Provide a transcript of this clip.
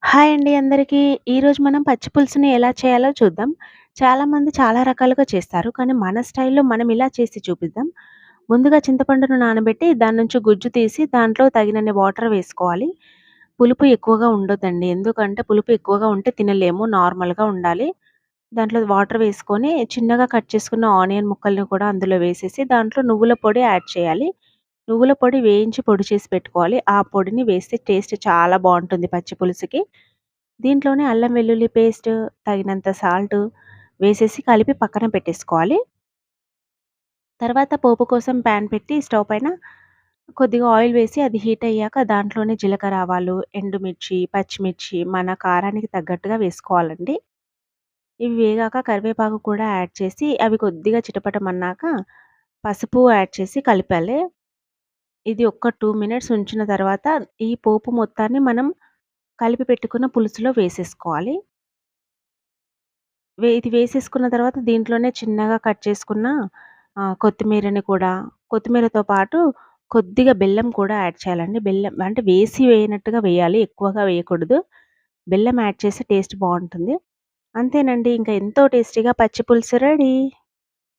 Hi అండి అందరికీ. ఈరోజు మనం పచ్చి పులుసుని ఎలా చేయాలో చూద్దాం. చాలామంది చాలా రకాలుగా చేస్తారు. కానీ మన స్టైల్‌లో మనం ఇలా చేసి చూపిద్దాం. ముందుగా చింతపండును నానబెట్టి దాని నుంచి గుజ్జు తీసి దాంట్లో తగినన్ని వాటర్ వేసుకోవాలి. పులుపు ఎక్కువగా ఉండొద్దండి. ఎందుకంటే పులుపు ఎక్కువగా ఉంటే తినలేము. నార్మల్‌గా ఉండాలి. దాంట్లో వాటర్ వేసుకొని చిన్నగా కట్ చేసుకున్న ఆనియన్ ముక్కల్ని కూడా అందులో వేసేసి దాంట్లో నువ్వుల పొడి యాడ్ చేయాలి. నువ్వుల పొడి వేయించి పొడి చేసి పెట్టుకోవాలి. ఆ పొడిని వేస్తే టేస్ట్ చాలా బావుంటుంది పచ్చి పులుసుకి. దీంట్లోనే అల్లం వెల్లుల్లి పేస్ట్, తగినంత సాల్ట్ వేసేసి కలిపి పక్కన పెట్టేసుకోవాలి. తర్వాత పోపు కోసం పాన్ పెట్టి స్టవ్ పైన కొద్దిగా ఆయిల్ వేసి అది హీట్ అయ్యాక దాంట్లోనే జీలకర్ర ఆవాలు, ఎండుమిర్చి, పచ్చిమిర్చి మన కారానికి తగ్గట్టుగా వేసుకోవాలండి. ఇవి వేగాక కరివేపాకు కూడా యాడ్ చేసి అవి కొద్దిగా చిటపటమన్నాక పసుపు యాడ్ చేసి కలిపాలి. ఇది ఒక్క 2 మినిట్స్ ఉంచిన తర్వాత ఈ పోపు మొత్తాన్ని మనం కలిపి పెట్టుకున్న పులుసులో వేసేసుకోవాలి. ఇది వేసేసుకున్న తర్వాత దీంట్లోనే చిన్నగా కట్ చేసుకున్న కొత్తిమీరని కూడా కొత్తిమీరతో పాటు కొద్దిగా బెల్లం కూడా యాడ్ చేయాలండి. బెల్లం అంటే వేయనట్టుగా వేయాలి. ఎక్కువగా వేయకూడదు. బెల్లం యాడ్ చేస్తే టేస్ట్ బావుంటుంది. అంతేనండి. ఇంకా ఎంతో టేస్టీగా పచ్చి పులుసు రెడీ.